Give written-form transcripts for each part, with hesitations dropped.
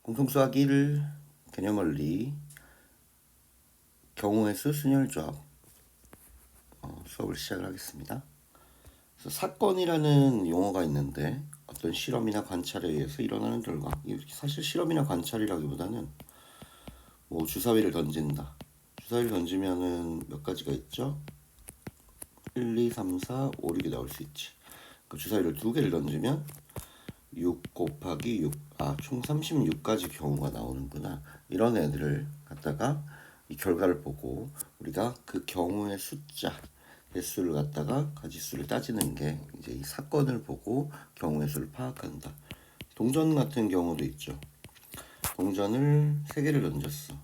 공통수학 1 개념원리 경우의 수 순열조합 수업을 시작을 하겠습니다. 그래서 사건이라는 용어가 있는데 어떤 실험이나 관찰에 의해서 일어나는 결과, 사실 실험이나 관찰이라기보다는 뭐 주사위를 던진다. 주사위를 던지면은 몇 가지가 있죠? 1, 2, 3, 4, 5, 6이 나올 수 있지. 그 주사위를 두 개를 던지면 6 곱하기 6, 총 36가지 경우가 나오는구나. 이런 애들을 갖다가 이 결과를 보고 우리가 그 경우의 숫자, 개수를 갖다가 가지수를 따지는 게 이제 이 사건을 보고 경우의 수를 파악한다. 동전 같은 경우도 있죠. 동전을 3개를 던졌어.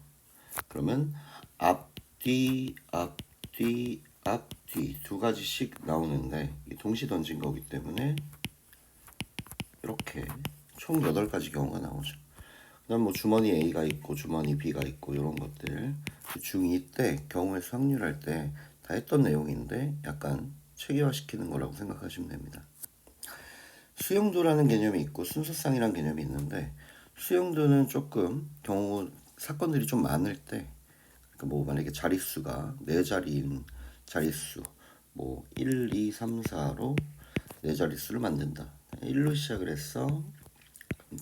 그러면 앞뒤, 앞뒤, 앞뒤 두 가지씩 나오는데 동시 던진 거기 때문에 이렇게 총 8가지 경우가 나오죠. 그다음 뭐 주머니 A가 있고 주머니 B가 있고 이런 것들 중2 때 경우의 수 확률할 때 다 했던 내용인데 약간 체계화시키는 거라고 생각하시면 됩니다. 수용도라는 개념이 있고 순서상이라는 개념이 있는데 수용도는 조금 경우 사건들이 좀 많을 때 그러니까 뭐 만약에 자릿수가 4자리인 자릿수 뭐 1, 2, 3, 4로 4자릿수를 만든다. 1로 시작을 했어.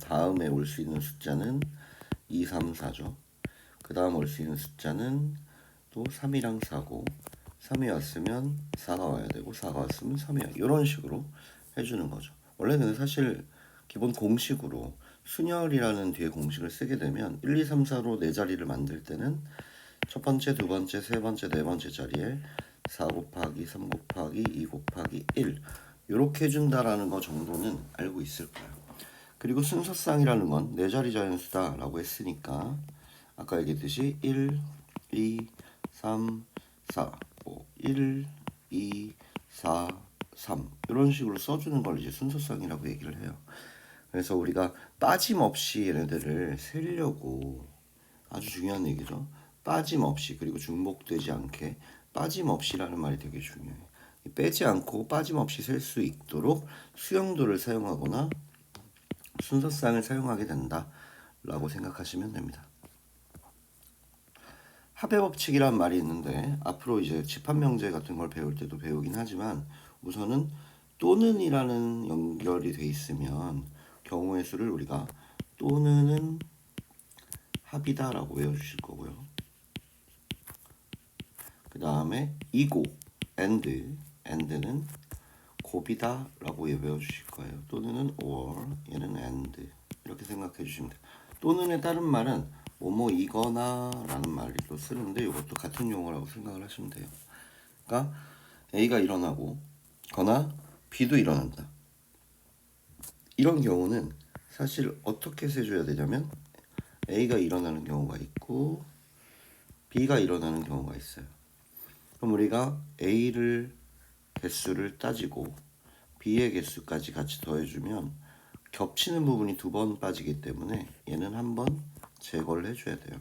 다음에 올 수 있는 숫자는 2, 3, 4죠. 그 다음 올 수 있는 숫자는 또 3이랑 4고 3이 왔으면 4가 와야 되고 4가 왔으면 3이 와야 이런 식으로 해주는 거죠. 원래는 사실 기본 공식으로 순열이라는 뒤에 공식을 쓰게 되면 1, 2, 3, 4로 4자리를 만들 때는 첫 번째, 두 번째, 세 번째, 네 번째 자리에 4 곱하기 3 곱하기 2 곱하기 1 이렇게 해준다라는 거 정도는 알고 있을 거예요. 그리고 순서상이라는 건 4자리 자연수다 라고 했으니까 아까 얘기했듯이 1, 2, 3, 4 뭐 1, 2, 4, 3 이런 식으로 써주는 걸 이제 순서상이라고 얘기를 해요. 그래서 우리가 빠짐없이 얘네들을 세려고 아주 중요한 얘기죠. 빠짐없이 그리고 중복되지 않게 빠짐없이라는 말이 되게 중요해요. 빼지 않고 빠짐없이 셀 수 있도록 수용도를 사용하거나 순서상을 사용하게 된다라고 생각하시면 됩니다. 합의법칙이란 말이 있는데 앞으로 이제 집합명제 같은 걸 배울 때도 배우긴 하지만 우선은 또는이라는 연결이 돼 있으면 경우의 수를 우리가 또는은 합이다라고 외워주실 거고요. 그 다음에 이고 and는 곱이다라고 외워주실 거예요. 또는은 or, 얘는 and 이렇게 생각해 주시면 돼요. 또는에 따른 말은 뭐뭐이거나 라는 말을 또 쓰는데 이것도 같은 용어라고 생각을 하시면 돼요. 그러니까 A가 일어나고 거나 B도 일어난다. 이런 경우는 사실 어떻게 세줘야 되냐면 A가 일어나는 경우가 있고 B가 일어나는 경우가 있어요. 그럼 우리가 A를 개수를 따지고 B의 개수까지 같이 더해주면 겹치는 부분이 2번 빠지기 때문에 얘는 한번 제거를 해줘야 돼요.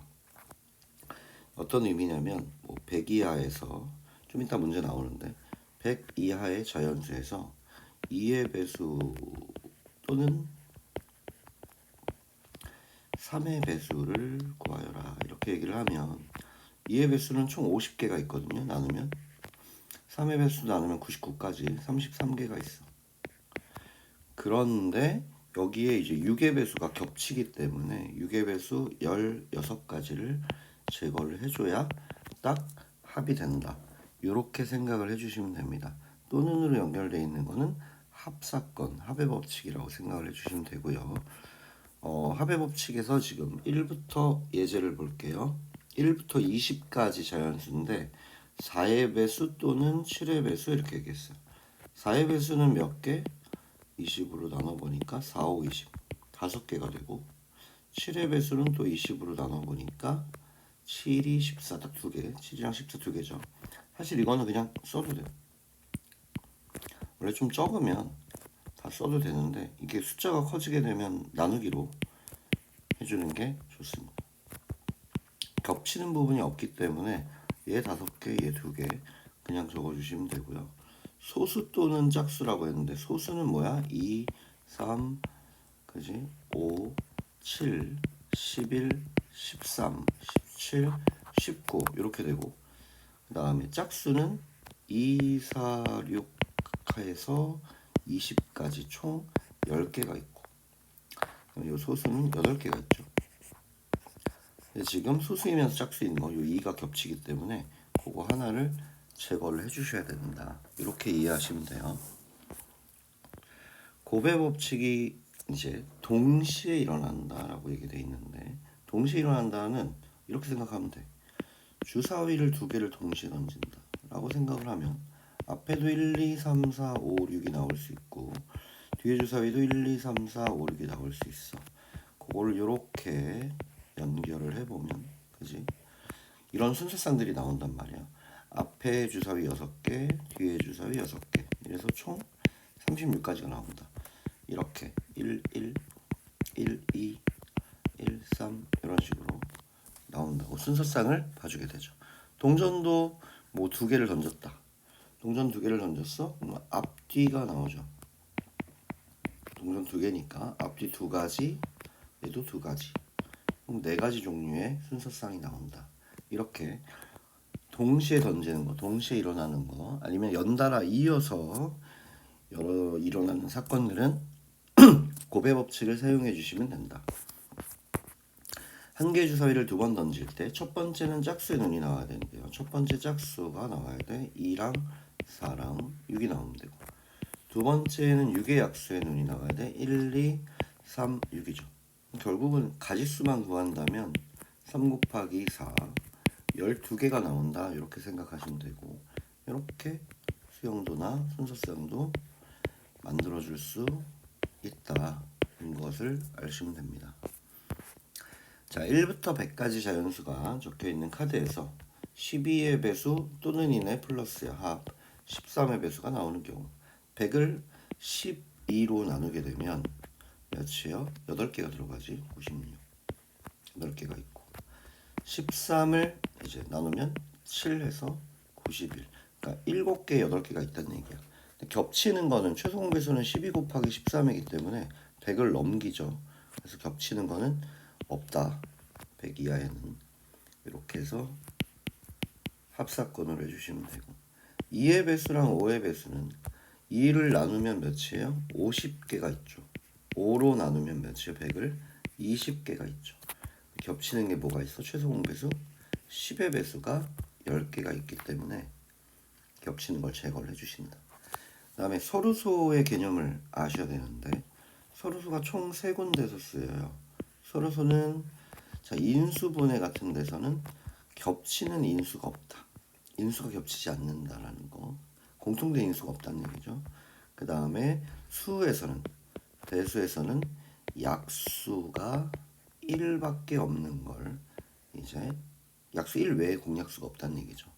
어떤 의미냐면 뭐 100 이하에서 좀 이따 문제 나오는데 100 이하의 자연수에서 2의 배수 또는 3의 배수를 구하여라 이렇게 얘기를 하면 2의 배수는 총 50개가 있거든요. 나누면 3의 배수 나누면 99까지 33개가 있어. 그런데 여기에 이제 6의 배수가 겹치기 때문에 6의 배수 16가지를 제거를 해줘야 딱 합이 된다. 이렇게 생각을 해주시면 됩니다. 또는으로 연결되어 있는 거는 합사건, 합의 법칙이라고 생각을 해주시면 되고요. 합의 법칙에서 지금 1부터 예제를 볼게요. 1부터 20까지 자연수인데 4의 배수 또는 7의 배수 이렇게 얘기했어요. 4의 배수는 몇 개? 20으로 나눠보니까 4, 5, 20 5개가 되고 7의 배수는 또 20으로 나눠보니까 7이 14 딱 2개 7이랑 14 2개죠. 사실 이거는 그냥 써도 돼요. 원래 좀 적으면 다 써도 되는데 이게 숫자가 커지게 되면 나누기로 해주는 게 좋습니다. 겹치는 부분이 없기 때문에 얘 5개, 얘 2개 그냥 적어주시면 되고요. 소수 또는 짝수라고 했는데 소수는 뭐야? 2, 3, 그지? 5, 7, 11, 13, 17, 19 이렇게 되고, 그 다음에 짝수는 2, 4, 6에서 20까지 총 10개가 있고, 이 소수는 8개가 있죠. 지금 소수이면서 짝수인 거, 이 2가 겹치기 때문에 그거 하나를 제거를 해주셔야 된다. 이렇게 이해하시면 돼요. 곱의 법칙이 이제 동시에 일어난다라고 얘기되어 있는데, 동시에 일어난다는 이렇게 생각하면 돼. 주사위를 2개를 동시에 던진다 라고 생각을 하면 앞에도 1, 2, 3, 4, 5, 6이 나올 수 있고, 뒤에 주사위도 1, 2, 3, 4, 5, 6이 나올 수 있어. 그거를 이렇게 연결을 해보면, 그지? 이런 순서상들이 나온단 말이야. 앞에 주사위 6개, 뒤에 주사위 6개. 이래서 총 36까지가 나온다. 이렇게 1, 1, 1, 2, 1, 3 이런 식으로 나온다고 순서상을 봐주게 되죠. 동전도 뭐 2개를 던졌다. 동전 2개를 던졌어? 그럼 앞뒤가 나오죠. 동전 2개니까 앞뒤 2가지, 얘도 2가지. 그럼 4가지 종류의 순서상이 나온다. 이렇게 동시에 던지는 거, 동시에 일어나는 거, 아니면 연달아 이어서 여러 일어나는 사건들은 곱의 법칙을 사용해 주시면 된다. 한 개의 주사위를 2번 던질 때 첫 번째는 짝수의 눈이 나와야 되는데요. 첫 번째 짝수가 나와야 돼. 2랑 4랑 6이 나오면 되고, 두 번째는 6의 약수의 눈이 나와야 돼. 1, 2, 3, 6이죠. 결국은 가지수만 구한다면 3 곱하기 4 12개가 나온다 이렇게 생각하시면 되고, 이렇게 수영도나 순서수영도 만들어줄 수 있다는 것을 아시면 됩니다. 자, 1부터 100까지 자연수가 적혀있는 카드에서 12의 배수 또는 이내 플러스의 합 13의 배수가 나오는 경우, 100을 12로 나누게 되면 몇이요? 8개가 들어가지. 96 8개가 있고, 13을 이제 나누면 7해서 91. 그러니까 7개, 8개가 있다는 얘기야. 겹치는 거는 최소 공배수는 12 곱하기 13이기 때문에 100을 넘기죠. 그래서 겹치는 거는 없다. 100 이하에는. 이렇게 해서 합사건으로 해주시면 되고, 2의 배수랑 5의 배수는 2를 나누면 몇이에요? 50개가 있죠. 5로 나누면 몇이에요? 100을 20개가 있죠. 겹치는 게 뭐가 있어? 최소 공배수 10의 배수가 10개가 있기 때문에 겹치는 걸 제거를 해주신다. 그 다음에 서루소의 개념을 아셔야 되는데, 서루소가 총 3군데서 쓰여요. 서루소는 자, 인수분해 같은 데서는 겹치는 인수가 없다. 인수가 겹치지 않는다라는 거. 공통된 인수가 없다는 얘기죠. 그 다음에 수에서는, 대수에서는 약수가 1밖에 없는 걸, 이제 약수 1 외에 공약수가 없다는 얘기죠.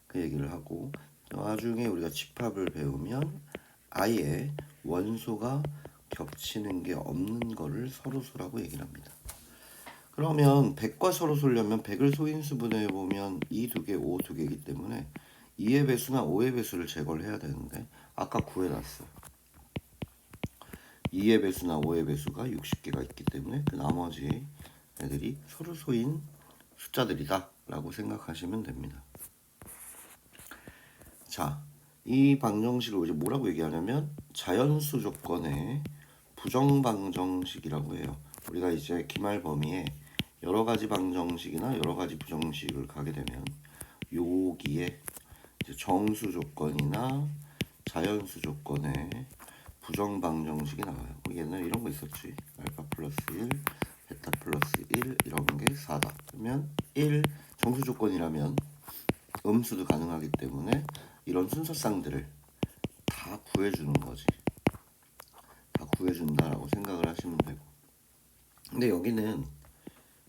그 얘기를 하고, 나중에 우리가 집합을 배우면 아예 원소가 겹치는 게 없는 거를 서로소라고 얘기를 합니다. 그러면 100과 서로소려면 100을 소인수분해 보면 2 2개, 5 2개이기 때문에 2의 배수나 5의 배수를 제거를 해야 되는데, 아까 구해놨어. 2의 배수나 5의 배수가 60개가 있기 때문에 그 나머지 애들이 서로소인 숫자들이다 라고 생각하시면 됩니다. 자, 이 방정식을 이제 뭐라고 얘기하냐면 자연수 조건의 부정방정식이라고 해요. 우리가 이제 기말 범위에 여러 가지 방정식이나 여러 가지 부정식을 가게 되면 여기에 이제 정수 조건이나 자연수 조건의 부정방정식이 나와요. 옛날에 이런 거 있었지. 알파 플러스 1, 베타 플러스 1 이런 게 4다. 그러면 1 정수 조건이라면 음수도 가능하기 때문에 이런 순서상들을 다 구해주는 거지. 다 구해준다라고 생각을 하시면 되고, 근데 여기는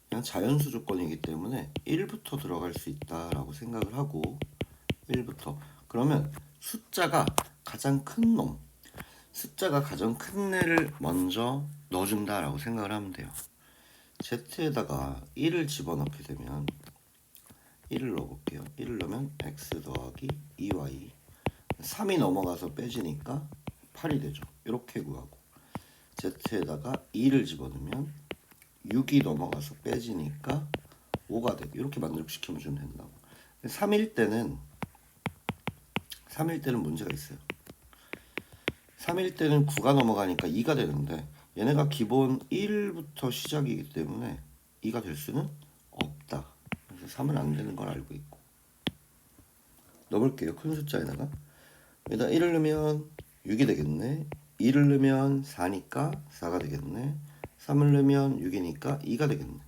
그냥 자연수 조건이기 때문에 1부터 들어갈 수 있다라고 생각을 하고, 1부터 그러면 숫자가 가장 큰 놈, 숫자가 가장 큰 애를 먼저 넣어준다라고 생각을 하면 돼요. z에다가 1을 집어넣게 되면 1을 넣어볼게요. 1을 넣으면 x 더하기 2y, 3이 넘어가서 빼지니까 8이 되죠. 이렇게 구하고, z에다가 2를 집어넣으면 6이 넘어가서 빼지니까 5가 돼. 이렇게 만족시키면 좀 된다고. 3일 때는 문제가 있어요. 3일 때는 9가 넘어가니까 2가 되는데 얘네가 기본 1부터 시작이기 때문에 2가 될 수는 없다. 그래서 3은 안 되는 걸 알고 있고 넣어볼게요. 큰 숫자에다가 여기다 1을 넣으면 6이 되겠네. 2를 넣으면 4니까 4가 되겠네. 3을 넣으면 6이니까 2가 되겠네.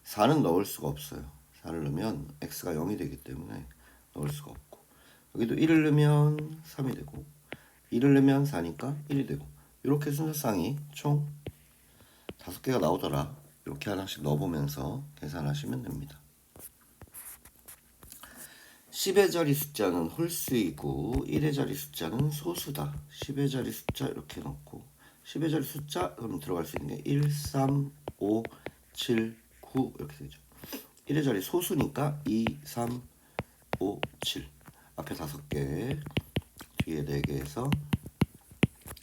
4는 넣을 수가 없어요. 4를 넣으면 x가 0이 되기 때문에 넣을 수가 없고 여기도 1을 넣으면 3이 되고 2를 넣으면 4니까 1이 되고 이렇게 순서상이 총 5개가 나오더라. 이렇게 하나씩 넣어보면서 계산하시면 됩니다. 10의 자리 숫자는 홀수이고 1의 자리 숫자는 소수다. 10의 자리 숫자 이렇게 넣고 10의 자리 숫자 그럼 들어갈 수 있는 게 1, 3, 5, 7, 9 이렇게 되죠. 1의 자리 소수니까 2, 3, 5, 7 앞에 5개 뒤에 4개에서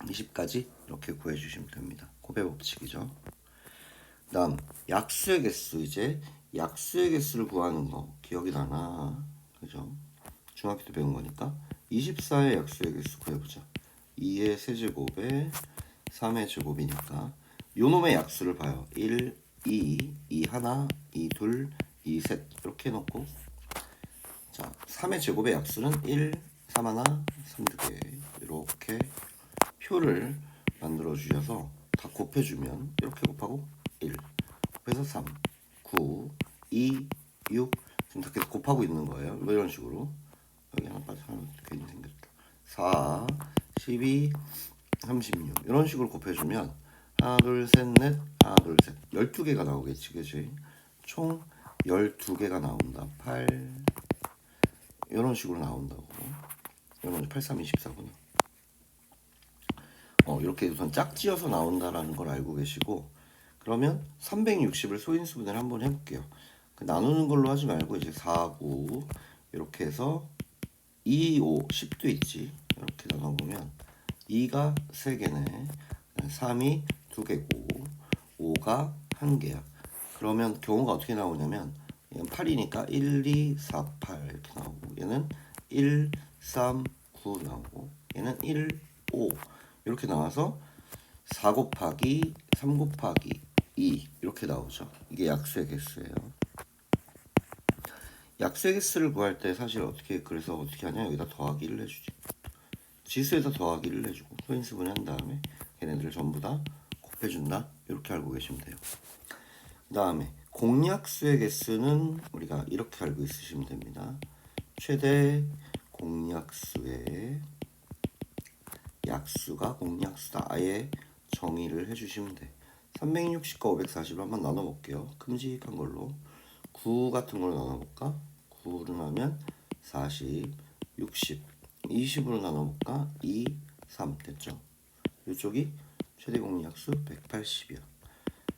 20까지 이렇게 구해주시면 됩니다. 고배 법칙이죠. 그 다음 약수의 개수 이제 약수의 개수를 구하는 거 기억이 나나? 그죠? 중학교 때 배운 거니까 24의 약수의 개수 구해보자. 2의 세제곱에 3의 제곱이니까 요놈의 약수를 봐요. 1, 2, 2 하나, 2 둘, 2 셋 이렇게 해놓고 자 3의 제곱의 약수는 1, 3 하나, 3 두 개 이렇게 표를 만들어 주셔서 다 곱해주면 이렇게 곱하고 1 곱해서 3, 9, 2, 6 지금 다 계속 곱하고 있는 거예요. 뭐 이런 식으로 여기 하나 빠져 하나 괜히 생겼다. 4, 12, 36 이런 식으로 곱해주면 하나 둘 셋 넷 하나 둘 셋 12개가 나오겠지 그치? 총 12개가 나온다. 8 이런 식으로 나온다고. 이런 8, 3, 24구나. 이렇게 우선 짝지어서 나온다라는 걸 알고 계시고 그러면 360을 소인수분해를 한번 해볼게요. 나누는 걸로 하지 말고 이제 4, 9 이렇게 해서 2, 5, 10도 있지. 이렇게 나눠보면 2가 3개네. 3이 2개고 5가 1개야. 그러면 경우가 어떻게 나오냐면 얘는 8이니까 1, 2, 4, 8 이렇게 나오고 얘는 1, 3, 9 나오고 얘는 1, 5 이렇게 나와서 4 곱하기 3 곱하기 2 이렇게 나오죠. 이게 약수의 개수예요. 약수의 개수를 구할 때 사실 그래서 어떻게 하냐 여기다 더하기를 해주지. 지수에다 더하기를 해주고 소인수분해 한 다음에 걔네들을 전부 다 곱해준다. 이렇게 알고 계시면 돼요. 그 다음에 공약수의 개수는 우리가 이렇게 알고 있으시면 됩니다. 최대 공약수의 약수가 공약수다. 아예 정의를 해주시면 돼. 360과 540을 한번 나눠볼게요. 큼직한 걸로 9 같은 걸로 나눠볼까? 9를 하면 40, 60, 20으로 나눠볼까? 2, 3 됐죠? 이쪽이 최대 공약수 180이야.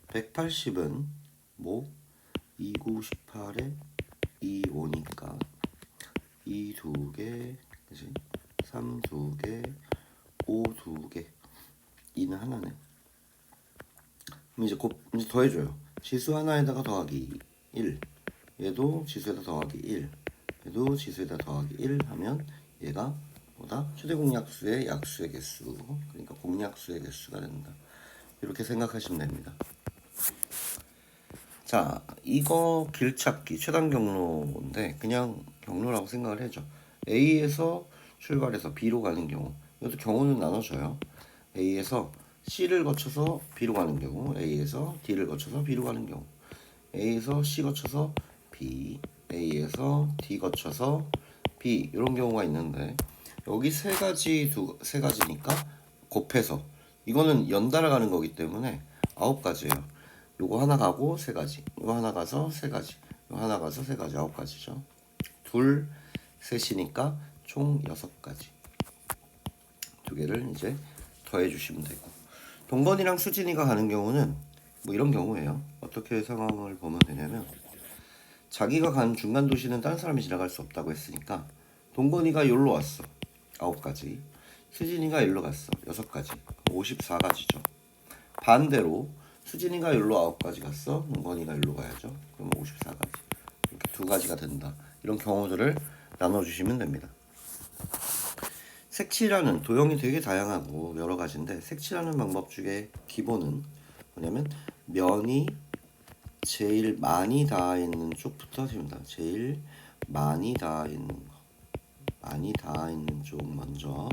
180은 뭐 2, 9, 18에 2, 5니까 2 2개, 그치? 3 2개, 5 2개, 2는 하나네. 그럼 이제 더해줘요. 지수 하나에다가 더하기 1, 얘도 지수에다 더하기 1, 얘도 지수에다 더하기 1 하면 얘가 뭐다? 최대 공약수의 약수의 개수, 그러니까 공약수의 개수가 된다. 이렇게 생각하시면 됩니다. 자, 이거 길찾기 최단 경로인데 그냥 경로라고 생각을 해줘. A에서 출발해서 B로 가는 경우, 이것도 경우는 나눠줘요. A에서 C를 거쳐서 B로 가는 경우, A에서 D를 거쳐서 B로 가는 경우, A에서 C 거쳐서 B, A에서 D 거쳐서 B 이런 경우가 있는데 여기 세 가지니까 곱해서 이거는 연달아 가는 거기 때문에 9가지예요. 요거 하나 가고 3가지, 요거 하나 가서 3가지, 요거 하나 가서 3가지, 9가지죠. 둘, 셋이니까 총 6가지. 2개를 이제 더해 주시면 되고 동건이랑 수진이가 가는 경우는 뭐 이런 경우예요. 어떻게 상황을 보면 되냐면 자기가 간 중간 도시는 다른 사람이 지나갈 수 없다고 했으니까 동건이가 여기로 왔어. 9가지. 수진이가 여기로 갔어. 6가지. 54가지죠. 반대로 수진이가 일로 9가지 갔어. 은건이가 일로 가야죠. 그럼 54가지. 이렇게 2가지가 된다. 이런 경우들을 나눠주시면 됩니다. 색칠하는 도형이 되게 다양하고 여러 가지인데 색칠하는 방법 중에 기본은 뭐냐면 면이 제일 많이 닿아 있는 쪽부터 하십니다. 제일 많이 닿아 있는 거, 많이 닿아 있는 쪽 먼저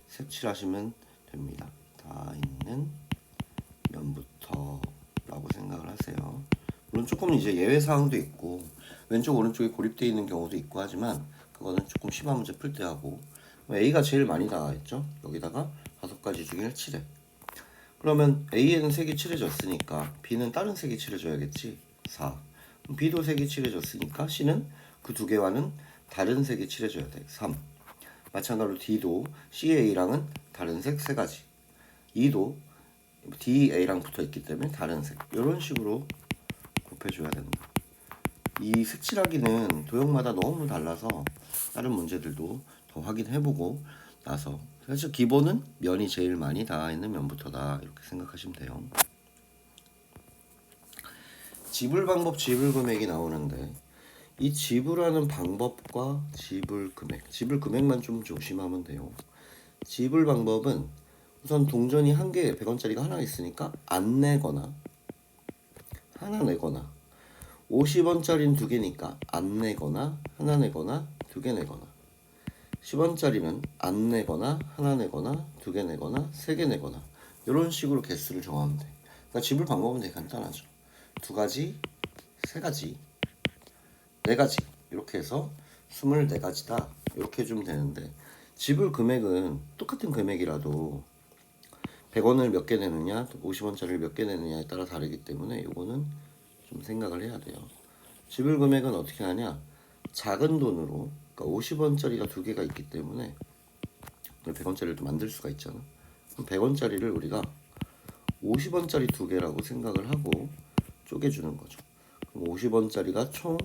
색칠하시면 됩니다. 닿아 있는 면부터 라고 생각을 하세요. 물론 조금 이제 예외 사항도 있고 왼쪽 오른쪽에 고립되어 있는 경우도 있고 하지만 그거는 조금 심한 문제 풀 때 하고 A가 제일 많이 닿아 있죠. 여기다가 5가지 중에 칠해. 그러면 A에는 색이 칠해졌으니까 B는 다른 색이 칠해져야겠지. 4. B도 색이 칠해졌으니까 C는 그 2개와는 다른 색이 칠해져야 돼. 3. 마찬가지로 D도 CA랑은 다른 색 3가지. E도 DA랑 붙어 있기 때문에 다른 색. 이런 식으로 곱해줘야 된다. 이 색칠하기는 도형마다 너무 달라서 다른 문제들도 더 확인해보고 나서 사실 기본은 면이 제일 많이 닿아 있는 면부터다 이렇게 생각하시면 돼요. 지불 방법, 지불 금액이 나오는데 이 지불하는 방법과 지불 금액, 지불 금액만 좀 조심하면 돼요. 지불 방법은 우선 동전이 한 개 100원짜리가 하나 있으니까 안 내거나 하나 내거나 50원짜리는 2개니까 안 내거나 하나 내거나 2개 내거나 10원짜리는 안 내거나 하나 내거나 2개 내거나 3개 내거나 이런 식으로 개수를 정하면 돼. 그러니까 지불 방법은 되게 간단하죠. 2가지, 3가지, 4가지 이렇게 해서 24가지다 이렇게 해주면 되는데 지불 금액은 똑같은 금액이라도 100원을 몇 개 내느냐 50원짜리를 몇 개 내느냐에 따라 다르기 때문에 이거는 좀 생각을 해야 돼요. 지불 금액은 어떻게 하냐 작은 돈으로 그러니까 50원짜리가 2개가 있기 때문에 100원짜리를 또 만들 수가 있잖아. 그럼 100원짜리를 우리가 50원짜리 2개라고 생각을 하고 쪼개주는 거죠. 그럼 50원짜리가 총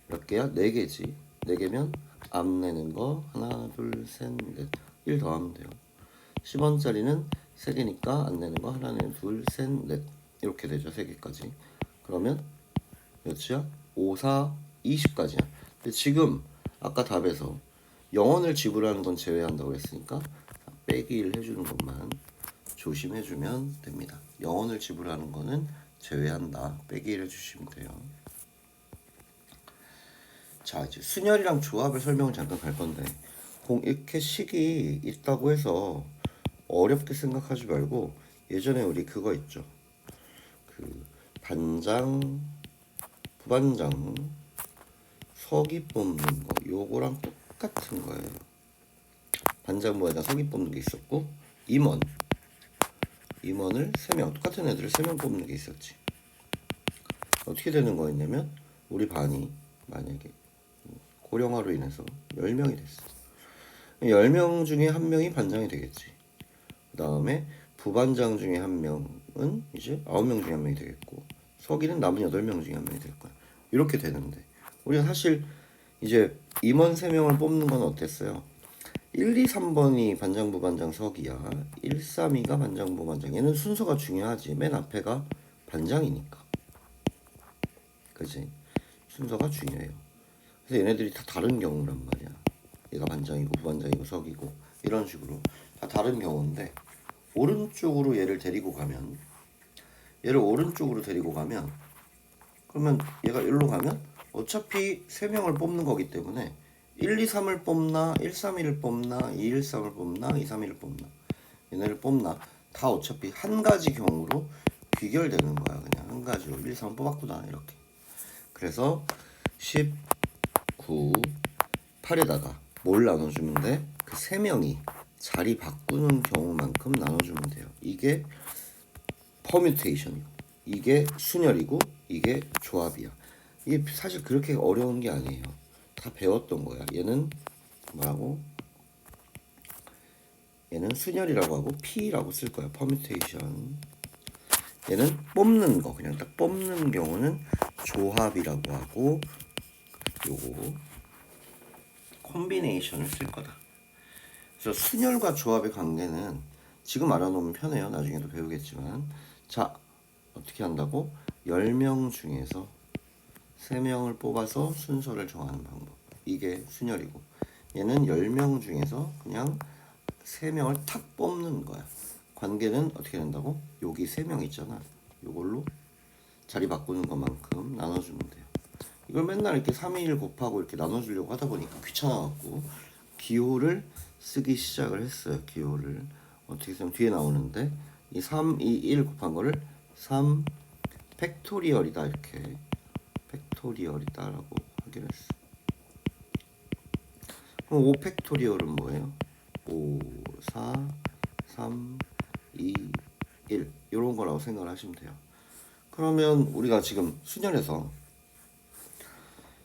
몇 개야? 4개지. 4개면 안 내는 거 하나 둘 셋 넷 1 더하면 돼요. 10원짜리는 3개니까 안 내는 거 하나 둘 셋 넷 이렇게 되죠. 3개까지. 그러면 몇이야? 5, 4, 20까지야. 근데 지금 아까 답에서 0원을 지불하는 건 제외한다고 했으니까 빼기 1 해주는 것만 조심해주면 됩니다. 0원을 지불하는 거는 제외한다. 빼기 1 해주시면 돼요. 자 이제 순열이랑 조합의 설명을 잠깐 갈 건데 이렇게 식이 있다고 해서 어렵게 생각하지 말고 예전에 우리 그거 있죠. 그 반장, 부반장, 서기 뽑는 거 요거랑 똑같은 거예요. 반장, 부반장, 서기 뽑는 게 있었고 임원을 3명 똑같은 애들을 3명 뽑는 게 있었지. 어떻게 되는 거였냐면 우리 반이 만약에 고령화로 인해서 10명이 됐어. 10명 중에 1명이 반장이 되겠지. 그 다음에 부반장 중에 1명은 이제 9명 중에 1명이 되겠고 서기는 남은 8명 중에 1명이 될 거야. 이렇게 되는데 우리가 사실 이제 임원 3명을 뽑는 건 어땠어요? 1, 2, 3번이 반장, 부반장, 서기야. 1, 3, 2가 반장, 부반장. 얘는 순서가 중요하지. 맨 앞에가 반장이니까. 그치? 순서가 중요해요. 그래서 얘네들이 다 다른 경우란 말이야. 얘가 반장이고 부반장이고 서기고 이런 식으로 다 다른 경우인데 오른쪽으로 얘를 데리고 가면 얘를 오른쪽으로 데리고 가면 그러면 얘가 여기로 가면 어차피 3명을 뽑는 거기 때문에 1, 2, 3을 뽑나 1, 3, 1을 뽑나 2, 1, 3을 뽑나 2, 3, 1을 뽑나 얘네를 뽑나 다 어차피 한 가지 경우로 귀결되는 거야. 그냥 한 가지로 1, 2, 3 뽑았구나 이렇게. 그래서 10, 9, 8에다가 뭘 나눠주면 돼? 그 3명이 자리 바꾸는 경우만큼 나눠주면 돼요. 이게 퍼뮤테이션이고 이게 순열이고 이게 조합이야. 이게 사실 그렇게 어려운 게 아니에요. 다 배웠던 거야. 얘는 뭐라고? 얘는 순열이라고 하고 P라고 쓸 거야. 퍼뮤테이션. 얘는 뽑는 거 그냥 딱 뽑는 경우는 조합이라고 하고 요거 콤비네이션을 쓸 거다. 그래서 순열과 조합의 관계는 지금 알아놓으면 편해요. 나중에도 배우겠지만 자 어떻게 한다고? 10명 중에서 3명을 뽑아서 순서를 정하는 방법. 이게 순열이고, 얘는 10명 중에서 그냥 3명을 탁 뽑는 거야. 관계는 어떻게 된다고? 여기 3명 있잖아. 요걸로 자리 바꾸는 것만큼 나눠주면 돼요. 이걸 맨날 이렇게 3의 1 곱하고 이렇게 나눠주려고 하다 보니까 귀찮아갖고 기호를 쓰기 시작을 했어요. 기호를 어떻게 쓰면 뒤에 나오는데, 이 3, 2, 1 곱한 거를 3 팩토리얼이다, 이렇게 팩토리얼이다 라고 하기로 했어. 그럼 5 팩토리얼은 뭐예요? 5, 4, 3, 2, 1 이런 거라고 생각을 하시면 돼요. 그러면 우리가 지금 수련에서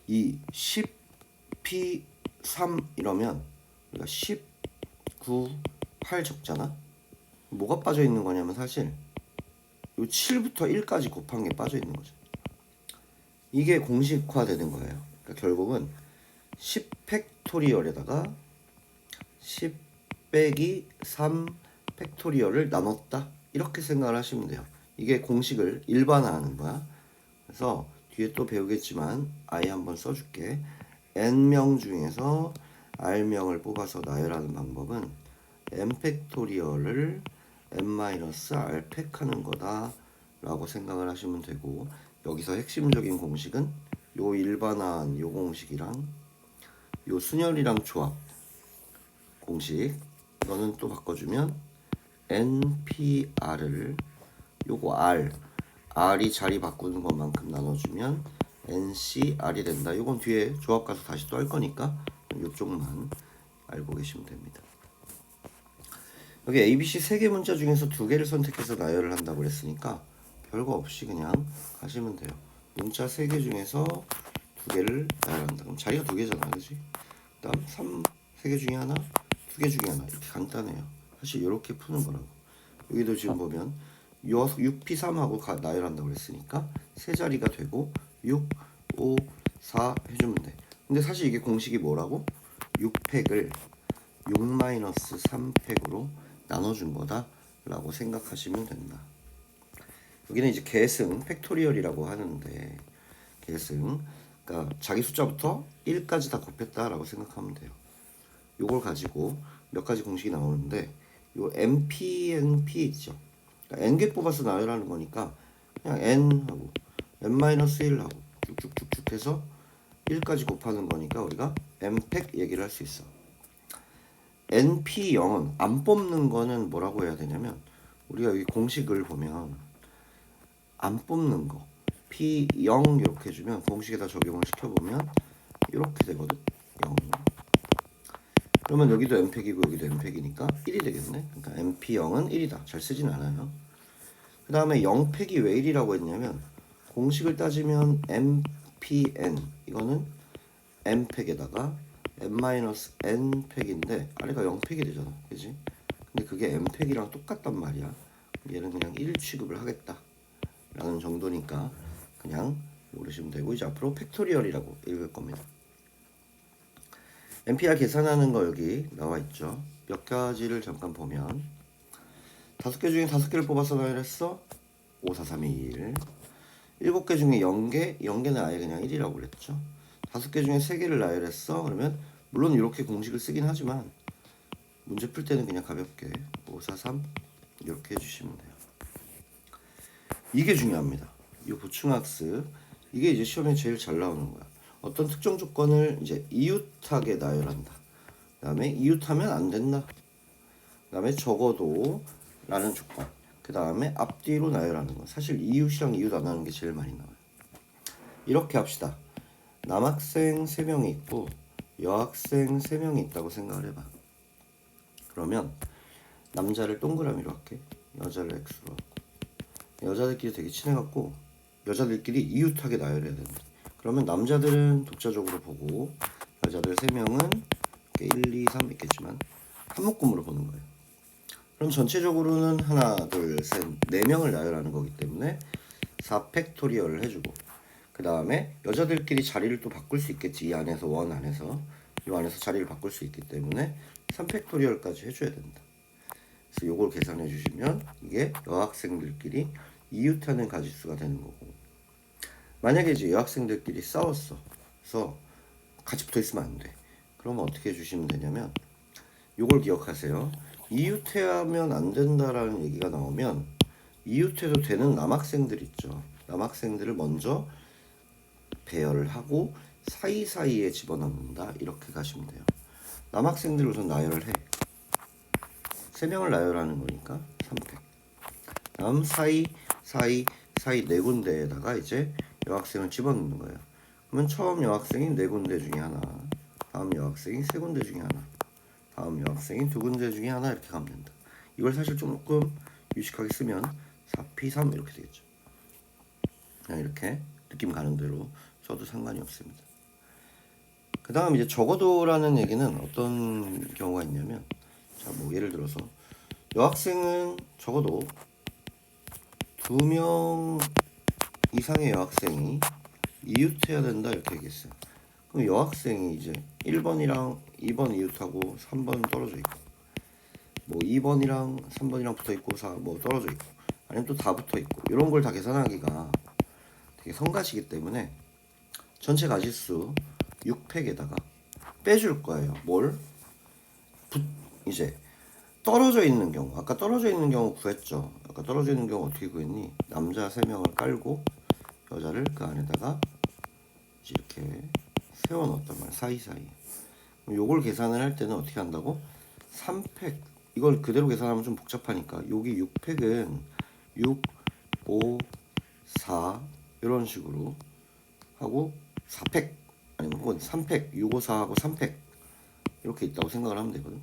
이 10p3 이러면 우리가 10, 9, 8 적잖아. 뭐가 빠져 있는 거냐면 사실 요 7부터 1까지 곱한 게 빠져 있는 거죠. 이게 공식화 되는 거예요. 그러니까 결국은 10 팩토리얼에다가 10 빼기 3 팩토리얼을 나눴다, 이렇게 생각을 하시면 돼요. 이게 공식을 일반화하는 거야. 그래서 뒤에 또 배우겠지만 아예 한번 써줄게. n명 중에서 r명을 뽑아서 나열하는 방법은 n 팩토리얼을 n-r 팩 하는 거다 라고 생각을 하시면 되고, 여기서 핵심적인 공식은 요 일반화한 요 공식이랑 요 순열이랑 조합 공식, 이거는 또 바꿔주면 npr을 요거 r이 자리 바꾸는 것만큼 나눠주면 ncr이 된다. 요건 뒤에 조합 가서 다시 또 할 거니까 요쪽만 알고 계시면 됩니다. 여기 ABC 3개 문자 중에서 2개를 선택해서 나열을 한다고 그랬으니까 별거 없이 그냥 가시면 돼요. 문자 3개 중에서 2개를 나열한다. 그럼 자리가 2개잖아, 그지? 그 다음 3개 중에 하나, 2개 중에 하나, 이렇게 간단해요. 사실 이렇게 푸는 거라고. 여기도 지금 보면 6p3하고 나열한다고 그랬으니까 세 자리가 되고 6, 5, 4 해주면 돼. 근데 사실 이게 공식이 뭐라고? 6팩을 6-3팩으로 나눠준 거다 라고 생각하시면 된다. 여기는 이제 계승 팩토리얼이라고 하는데, 계승, 그러니까 자기 숫자부터 1까지 다 곱했다 라고 생각하면 돼요. 요걸 가지고 몇 가지 공식이 나오는데, 요 NP 있죠. 그러니까 n개 뽑아서 나열하는 거니까 그냥 n하고 n-1하고 쭉쭉쭉쭉 해서 1까지 곱하는 거니까 우리가 n팩 얘기를 할 수 있어. np0은 안 뽑는 거는 뭐라고 해야 되냐면, 우리가 여기 공식을 보면 안 뽑는 거 p0 이렇게 해주면 공식에다 적용을 시켜보면 이렇게 되거든. 0. 그러면 여기도 n팩이고 여기도 n팩이니까 1이 되겠네. 그러니까 np0은 1이다. 잘 쓰진 않아요. 그 다음에 0팩이 왜 1이라고 했냐면, 공식을 따지면 npn, 이거는 n팩에다가 n-n팩인데 아래가 0팩이 되잖아, 그지? 근데 그게 n팩이랑 똑같단 말이야. 얘는 그냥 1 취급을 하겠다 라는 정도니까 그냥 모르시면 되고, 이제 앞으로 팩토리얼이라고 읽을 겁니다. NPR 계산하는 거 여기 나와 있죠. 몇 가지를 잠깐 보면 5개 중에 5개를 뽑아서 나열했어. 5, 4, 3, 2, 1. 7개 중에 0개, 0개는 아예 그냥 1이라고 그랬죠. 5개 중에 3개를 나열했어. 그러면 물론 이렇게 공식을 쓰긴 하지만 문제 풀 때는 그냥 가볍게 5, 4, 3 이렇게 해주시면 돼요. 이게 중요합니다. 이 보충학습, 이게 이제 시험에 제일 잘 나오는 거야. 어떤 특정 조건을 이제 이웃하게 나열한다. 그 다음에 이웃하면 안 된다. 그 다음에 적어도 라는 조건. 그 다음에 앞뒤로 나열하는 거. 사실 이웃이랑 이웃 안 하는 게 제일 많이 나와요. 이렇게 합시다. 남학생 3명이 있고 여학생 3명이 있다고 생각을 해봐. 그러면 남자를 동그라미로 할게. 여자를 X로 하고. 여자들끼리 되게 친해갖고 여자들끼리 이웃하게 나열해야 된다. 그러면 남자들은 독자적으로 보고 여자들 3명은 1, 2, 3 있겠지만 한 묶음으로 보는 거예요. 그럼 전체적으로는 하나, 둘, 셋, 4명을 나열하는 거기 때문에 4 팩토리얼을 해주고, 그 다음에 여자들끼리 자리를 또 바꿀 수 있겠지. 이 안에서, 원 안에서, 이 안에서 자리를 바꿀 수 있기 때문에 3 팩토리얼까지 해줘야 된다. 그래서 요걸 계산해 주시면 이게 여학생들끼리 이웃하는 가짓수가 되는 거고, 만약에 이제 여학생들끼리 싸웠어. 그래서 같이 붙어 있으면 안 돼. 그러면 어떻게 해주시면 되냐면, 요걸 기억하세요. 이웃해하면 안 된다라는 얘기가 나오면 이웃해도 되는 남학생들 있죠. 남학생들을 먼저 배열을 하고 사이사이에 집어넣는다. 이렇게 가시면 돼요. 남학생들을 우선 나열을 해. 3명을 나열하는 거니까 3팩. 다음 사이 네 군데에다가 이제 여학생을 집어넣는 거예요. 그러면 처음 여학생이 4군데 중에 하나, 다음 여학생이 3군데 중에 하나, 다음 여학생이 2군데 중에 하나, 이렇게 가면 된다. 이걸 사실 조금 유식하게 쓰면 4P3 이렇게 되겠죠. 그냥 이렇게 느낌 가는 대로 써도 상관이 없습니다. 그 다음 이제 적어도라는 얘기는 어떤 경우가 있냐면, 자, 뭐 예를 들어서 여학생은 적어도 2명 이상의 여학생이 이웃해야 된다, 이렇게 얘기했어요. 그럼 여학생이 이제 1번이랑 2번 이웃하고 3번 떨어져 있고, 뭐 2번이랑 3번이랑 붙어 있고 뭐 떨어져 있고, 아니면 또 다 붙어 있고, 이런 걸 다 계산하기가 되게 성가시기 때문에 전체 가짓수 6팩에다가 빼줄 거예요. 뭘? 이제 떨어져 있는 경우, 아까 떨어져 있는 경우 구했죠. 아까 떨어져 있는 경우 어떻게 구했니? 남자 3명을 깔고 여자를 그 안에다가 이렇게 세워 넣었단 말이야. 사이사이. 요걸 계산을 할 때는 어떻게 한다고? 3팩. 이걸 그대로 계산하면 좀 복잡하니까 여기 6팩은 6, 5, 4 이런 식으로 하고 4팩 아니면 혹은 3팩, 6, 5, 4하고 3팩 이렇게 있다고 생각을 하면 되거든.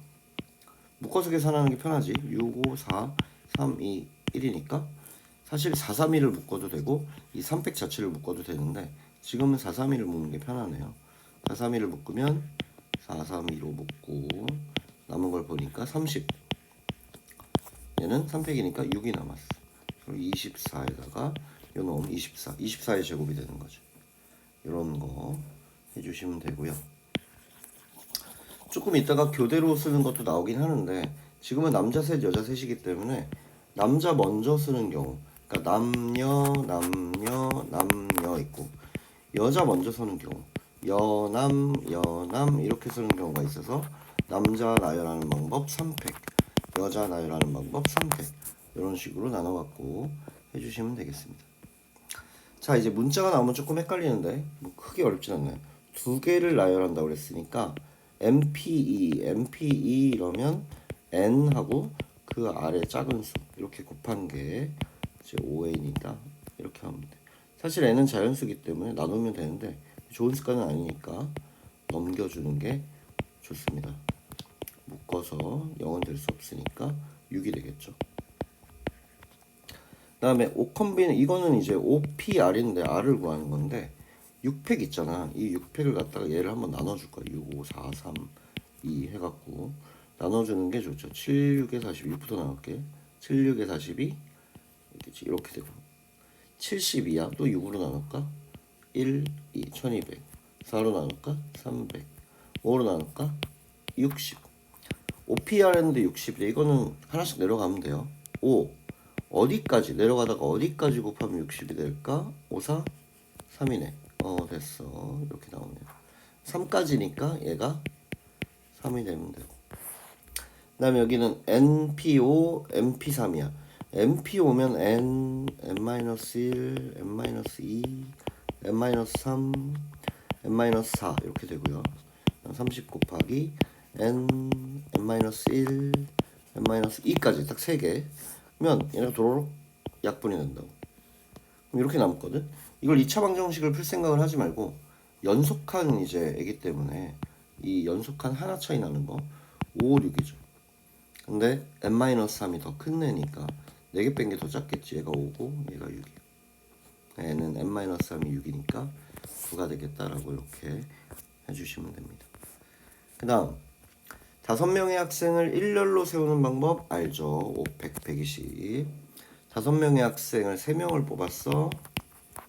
묶어서 계산하는 게 편하지. 6, 5, 4, 3, 2, 1이니까 사실 4, 3, 2를 묶어도 되고 이 3팩 자체를 묶어도 되는데 지금은 4, 3, 2를 묶는 게 편하네요. 4, 3, 2를 묶으면 4, 3, 2로 묶고 남은 걸 보니까 30. 얘는 3팩이니까 6이 남았어. 그리고 24에다가 요 넣으면 24. 24의 제곱이 되는 거죠. 이런 거 해주시면 되고요. 조금 이따가 교대로 쓰는 것도 나오긴 하는데 지금은 남자 셋, 여자 셋이기 때문에 남자 먼저 쓰는 경우, 그러니까 남녀 있고 여자 먼저 쓰는 경우, 여남 이렇게 쓰는 경우가 있어서 남자 나열하는 방법 3팩, 여자 나열하는 방법 3팩 이런 식으로 나눠갖고 해주시면 되겠습니다. 자, 이제 문자가 나오면 조금 헷갈리는데 뭐 크게 어렵진 않나요? 2개를 나열한다고 그랬으니까 MP2 이러면 N하고 그 아래 작은 수 이렇게 곱한 게 이제 5N이다 이렇게 하면 돼. 사실 N은 자연수기 때문에 나누면 되는데 좋은 습관은 아니니까 넘겨주는 게 좋습니다. 묶어서 0은 될 수 없으니까 6이 되겠죠. 그 다음에 5컴비는 이거는 이제 5PR인데 R을 구하는 건데 6팩 있잖아. 이 6팩을 갖다가 얘를 한번 나눠줄 거야. 6, 5, 4, 3, 2 해갖고 나눠주는 게 좋죠. 7, 6에 42부터 나올게. 7, 6에 42 이렇게 되고 72야. 또 6으로 나눌까? 1, 2, 1200 4로 나눌까? 300 5로 나눌까? 60 5PR 했는데 60이래. 이거는 하나씩 내려가면 돼요. 5 어디까지 내려가다가 어디까지 곱하면 60이 될까? 5, 4, 3이네. 됐어. 이렇게 나오네요. 3까지니까 얘가 3이 되면 되고. 그 다음에 여기는 NP5, MP3이야. MP5면 N, N-1, N-2, N-3, N-4 이렇게 되고요. 30 곱하기 N, N-1, N-2까지 딱 3개. 그러면 얘네가 도로록 약분이 된다고. 그럼 이렇게 남거든. 이걸 2차 방정식을 풀 생각을 하지 말고 연속한 이제 애기 때문에 이 연속한 하나 차이 나는 거 5, 6이죠. 근데 n-3이 더 큰 애니까 4개 뺀 게 더 작겠지. 얘가 5고 얘가 6이야. 얘는 n-3이 6이니까 9가 되겠다라고 이렇게 해주시면 됩니다. 그 다음 5명의 학생을 일렬로 세우는 방법 알죠? 5, 100, 120 5명의 학생을 3명을 뽑았어.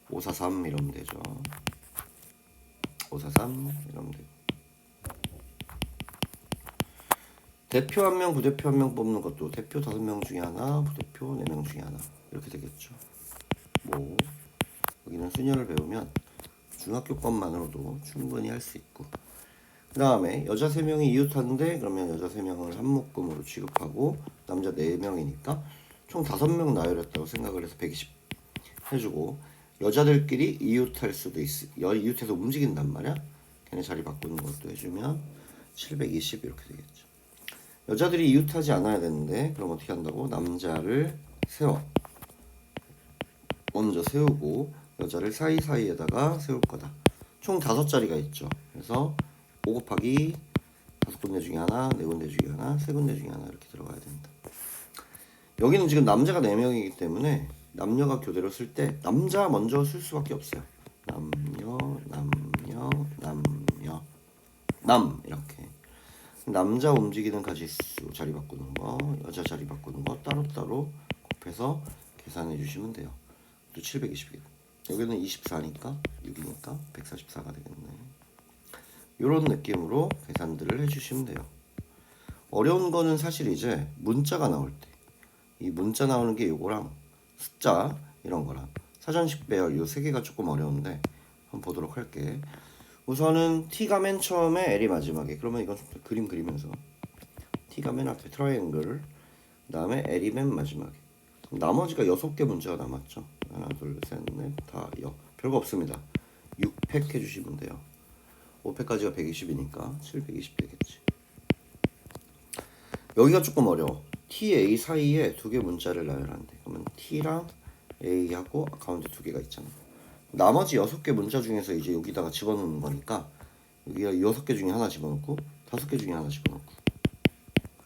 5, 4, 3 이러면 되죠. 5, 4, 3 이러면 되고 대표 1명, 부대표 1명 뽑는 것도 대표 5명 중에 하나, 부대표 4명 중에 하나 이렇게 되겠죠. 배우고 여기는 수녀를 배우면 중학교 것만으로도 충분히 할 수 있고, 그 다음에 여자 3명이 이웃하는데 그러면 여자 3명을 한 묶음으로 취급하고 남자 4명이니까 총 5명 나열했다고 생각을 해서 120 해주고, 여자들끼리 이웃할 수도 있어. 이웃해서 움직인단 말이야. 걔네 자리 바꾸는 것도 해주면 720 이렇게 되겠죠. 여자들이 이웃하지 않아야 되는데 그럼 어떻게 한다고? 남자를 세워. 먼저 세우고 여자를 사이사이에다가 세울 거다. 총 5자리가 있죠. 그래서 5 곱하기 5군데 중에 하나, 4군데 중에 하나, 3군데 중에 하나 이렇게 들어가야 된다. 여기는 지금 남자가 4명이기 때문에 남녀가 교대로 쓸 때 남자 먼저 쓸 수밖에 없어요. 남녀, 남녀, 남녀, 남 이렇게. 남자 움직이는 가지수 자리 바꾸는 거, 여자 자리 바꾸는 거 따로따로 곱해서 계산해 주시면 돼요. 또 720이에요. 여기는 24니까 6이니까 144가 되겠네. 이런 느낌으로 계산들을 해주시면 돼요. 어려운 거는 사실 이제 문자가 나올 때, 이 문자 나오는 게 요거랑 숫자 이런 거랑 사전식 배열 이 3개가 조금 어려운데 한번 보도록 할게. 우선은 T가 맨 처음에 L이 마지막에, 그러면 이건 그림 그리면서 T가 맨 앞에 트라이앵글, 그 다음에 L이 맨 마지막에. 나머지가 6개 문제가 남았죠. 하나 둘 셋 넷 다 여, 별거 없습니다. 6팩 해주시면 돼요. 5팩까지가 120이니까 720 되겠지. 여기가 조금 어려워. T, A 사이에 2개 문자를 나열한대. 그러면 T랑 A하고 가운데 2개가 있잖아. 나머지 6개 문자 중에서 이제 여기다가 집어넣는 거니까 여기가 6개 중에 하나 집어넣고 5개 중에 하나 집어넣고,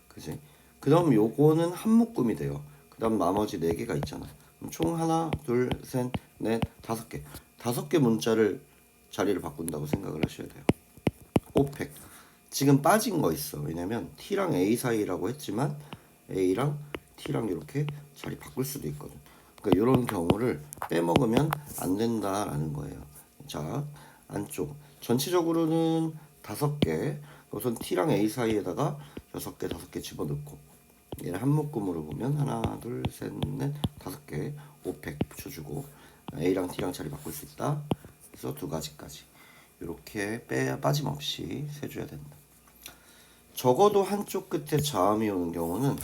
그지? 그 다음 요거는 한 묶음이 돼요. 그 다음 나머지 4개가 있잖아. 그럼 총 하나 둘 셋 넷 5개, 5개 문자를 자리를 바꾼다고 생각을 하셔야 돼요. 5팩. 지금 빠진 거 있어. 왜냐면 T랑 A 사이라고 했지만 A랑 T랑 이렇게 자리 바꿀 수도 있거든. 그러니까 이런 경우를 빼먹으면 안 된다라는 거예요. 자, 안쪽 전체적으로는 5개. 우선 T랑 A 사이에다가 6개, 5개 집어넣고 얘를 한 묶음으로 보면 하나, 둘, 셋, 넷, 5개, 5팩 붙여주고 A랑 T랑 자리 바꿀 수 있다. 그래서 2가지까지 이렇게 빠짐없이 세줘야 된다. 적어도 한쪽 끝에 자음이 오는 경우는,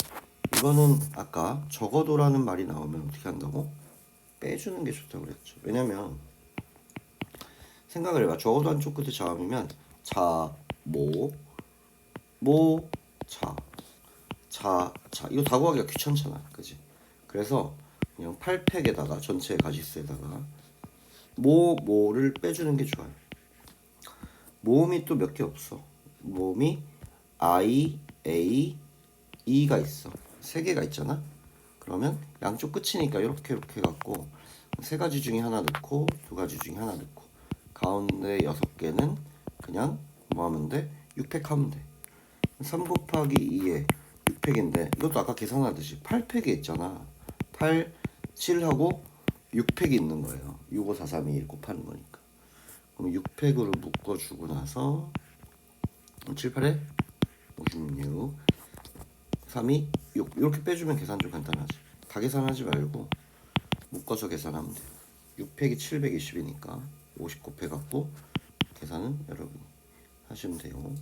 이거는 아까 적어도라는 말이 나오면 어떻게 한다고? 빼주는 게 좋다고 그랬죠. 왜냐면 생각을 해봐. 적어도 한쪽 끝에 자음이면 자, 모, 자, 이거 다 구하기가 귀찮잖아, 그지? 그래서 그냥 8팩에다가 전체 가지수에다가 모를 빼주는 게 좋아요. 모음이 또 몇 개 없어. 모음이 I, A, E가 있어. 3개가 있잖아. 그러면 양쪽 끝이니까 이렇게 갖고 3가지 중에 하나 넣고 2가지 중에 하나 넣고 가운데 6개는 그냥 뭐 하면 돼? 6팩 하면 돼. 3 곱하기 2에 6팩인데 이것도 아까 계산하듯이 8팩이 있잖아. 8, 7하고 6팩이 있는 거예요. 6, 5, 4, 3, 2, 1 곱하는 거니까. 그럼 6팩으로 묶어주고 나서 7, 8에 56, 3, 2, 6 이렇게 빼주면 계산 좀 간단하지. 다 계산하지 말고 묶어서 계산하면 돼요. 6팩이 720이니까 50 곱해갖고 계산은 여러분이 하시면 돼요.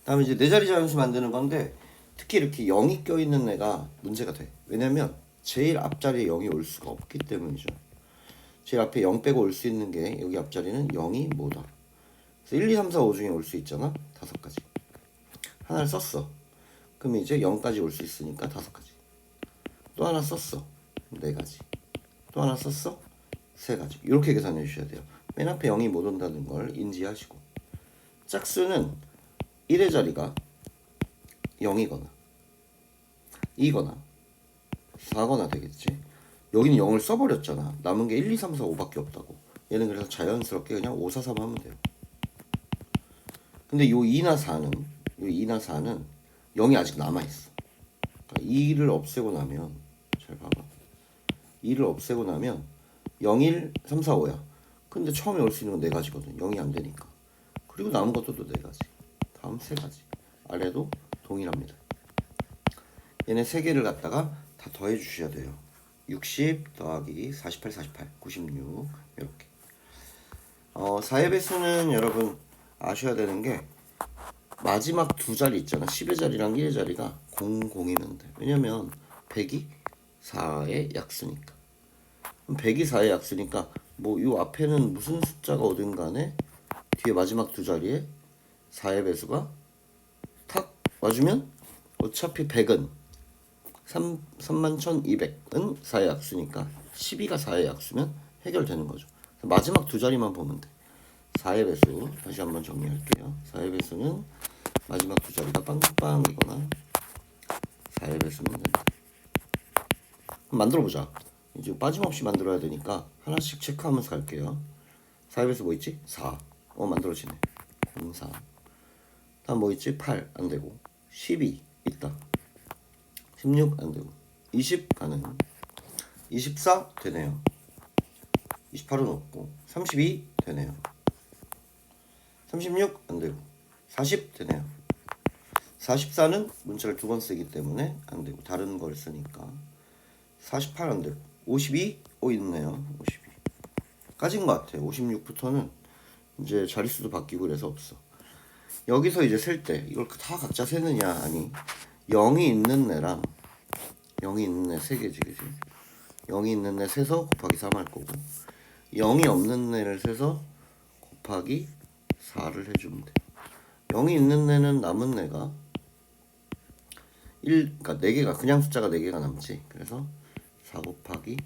다음에 이제 4자리 자연수 만드는 건데 특히 이렇게 0이 껴있는 애가 문제가 돼. 왜냐면 제일 앞자리에 0이 올 수가 없기 때문이죠. 제일 앞에 0 빼고 올 수 있는 게 여기 앞자리는 0이 뭐다. 그래서 1, 2, 3, 4, 5 중에 올 수 있잖아. 5가지. 하나를 썼어. 그럼 이제 0까지 올 수 있으니까 5가지. 또 하나 썼어. 4가지. 또 하나 썼어. 3가지. 이렇게 계산해 주셔야 돼요. 맨 앞에 0이 못 온다는 걸 인지하시고. 짝수는 1의 자리가 0이거나 2거나 4거나 되겠지. 여기는 0을 써버렸잖아. 남은 게 1, 2, 3, 4, 5밖에 없다고. 얘는 그래서 자연스럽게 그냥 5, 4, 3 하면 돼요. 근데 요 2나 4는 0이 아직 남아있어. 그러니까 2를 없애고 나면, 잘 봐봐. 2를 없애고 나면 0, 1, 3, 4, 5야. 근데 처음에 올 수 있는 건 4가지거든. 0이 안 되니까. 그리고 남은 것도 또 4가지. 다음 3가지. 아래도 동일합니다. 얘네 3개를 갖다가 다 더해 주셔야 돼요. 60 더하기 48, 48, 96 이렇게. 4의 배수는 여러분 아셔야 되는 게 마지막 두 자리 있잖아. 10의 자리랑 1의 자리가 00이면 돼. 왜냐면 100이 4의 약수니까. 그럼 100이 4의 약수니까 뭐 요 앞에는 무슨 숫자가 오든 간에 뒤에 마지막 두 자리에 4의 배수가 탁 와주면 어차피 100은 31,200은 4의 약수니까 12가 4의 약수면 해결되는 거죠. 마지막 두 자리만 보면 돼. 4의 배수 다시 한번 정리할게요. 4의 배수는 마지막 두 자리가 빵빵이거나 4의 배수면 된다. 그럼 만들어보자. 이제 빠짐없이 만들어야 되니까 하나씩 체크하면서 갈게요. 4의 배수 뭐 있지? 4. 만들어지네. 04. 다음 뭐 있지? 8 안되고 12 있다. 16 안되고 20 가능. 24 되네요. 28은 없고 32 되네요. 36 안되고 40 되네요. 44는 문자를 두 번 쓰기 때문에 안되고 다른 걸 쓰니까 48 안되고 52 있네요. 52 까진 것 같아요. 56부터는 이제 자릿수도 바뀌고 그래서 없어. 여기서 이제 셀 때 이걸 다 각자 세느냐? 아니 0이 있는 애랑 0이 있는 애 3개지 그지? 0이 있는 애 세서 곱하기 3 할 거고 0이 없는 애를 세서 곱하기 4를 해주면 돼. 0이 있는 애는 남은 애가 그러니까 4개가 그냥 숫자가 4개가 남지. 그래서 4 곱하기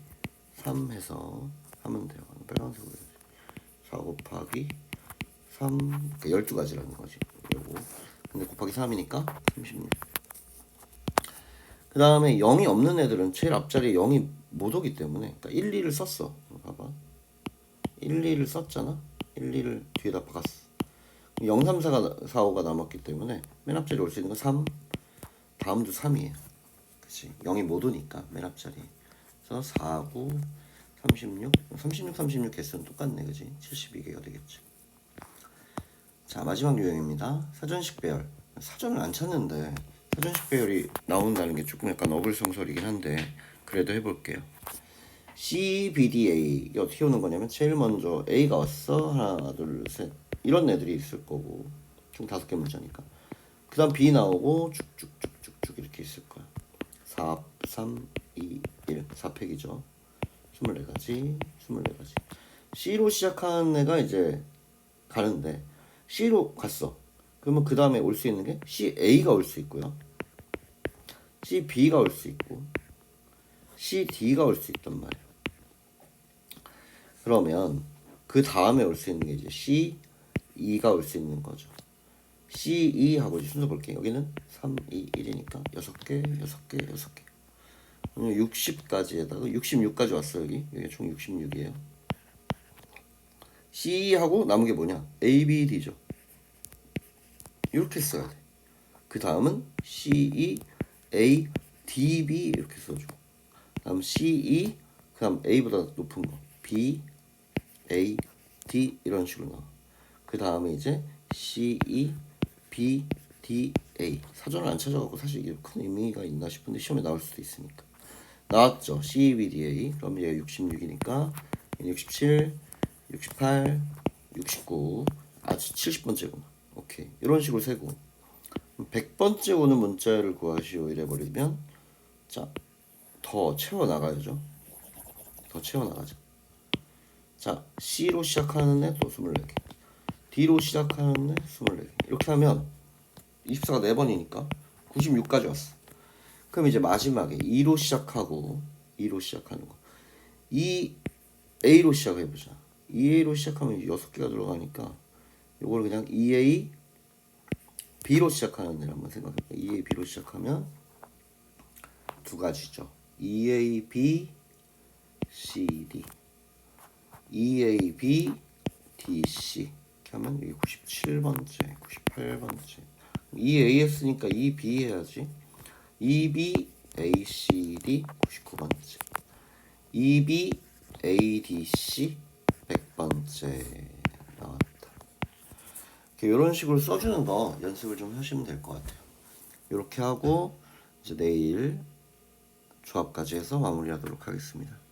3 해서 하면 돼요. 빨간색으로 해야지. 4 곱하기 3 그러니까 12가지라는 거지. 요거. 근데 곱하기 3이니까 36. 그 다음에 0이 없는 애들은 제일 앞자리에 0이 못 오기 때문에 그러니까 1, 2를 썼어. 봐봐. 1, 2를 썼잖아. 1, 2를 뒤에다 박았어. 0, 3, 4가 4, 5가 남았기 때문에 맨 앞자리에 올 수 있는 건 3. 다음도 3이에요. 그치? 0이 못 오니까 맨 앞자리. 그래서 4, 9, 36. 36 개수는 똑같네. 그치? 72개가 되겠지. 자, 마지막 유형입니다. 사전식 배열. 사전을 안 찾는데 사전식 배열이 나온다는 게 조금 약간 어불성설이긴 한데 그래도 해볼게요. C, B, D, A 이게 어떻게 오는 거냐면 제일 먼저 A가 왔어. 하나, 둘, 셋 이런 애들이 있을 거고 총 5개 문자니까 그 다음 B 나오고 쭉쭉쭉쭉쭉 이렇게 있을 거야. 4, 3, 2, 1 4팩이죠. 24가지 24가지 C로 시작하는 애가 이제 가는데 C로 갔어. 그러면 그 다음에 올 수 있는 게 CA가 올 수 있고요. CB가 올 수 있고 CD가 올 수 있단 말이에요. 그러면 그 다음에 올 수 있는 게 이제 CE가 올 수 있는 거죠. CE 하고 이제 순서 볼게요. 여기는 3, 2, 1이니까 6개, 6개, 6개. 60까지에다가 66까지 왔어요. 여기 총 66이에요. CE하고 남은 게 뭐냐? A, B, D죠. 이렇게 써야 돼. 그 다음은 CE, A, D, B 이렇게 써주고 다음 CE, 그 다음 A보다 높은 거 B, A, D 이런 식으로 나와. 그 다음에 이제 CE, B, D, A. 사전을 안 찾아갖고 사실 이게 큰 의미가 있나 싶은데 시험에 나올 수도 있으니까. 나왔죠. CE, B, D, A. 그럼 얘가 66이니까 67, 68, 69. 아직 70번째구나. 오케이. 이런 식으로 세고 100번째 오는 문자를 구하시오 이래버리면 자, 더 채워나가야죠. 더 채워나가죠. 자, C로 시작하는 애 또 24개 D로 시작하는 애 24개 이렇게 하면 24가 4번이니까 96까지 왔어. 그럼 이제 마지막에 2로 시작하고 2로 시작하는 거 2A로 시작해보자. 2A로 시작하면 6개가 들어가니까 이걸 그냥 2A B로 시작하는 애를 한번 생각해볼게요. 2A B로 시작하면 두 가지죠. 2A B C D 2A B D C 이렇게 하면 이게 97번째 98번째 2A 했으니까 2B 해야지. 2B A C D 99번째 2B A D C 100번째 나왔다. 이런 식으로 써주는 거 연습을 좀 하시면 될 것 같아요. 이렇게 하고 이제 내일 조합까지 해서 마무리하도록 하겠습니다.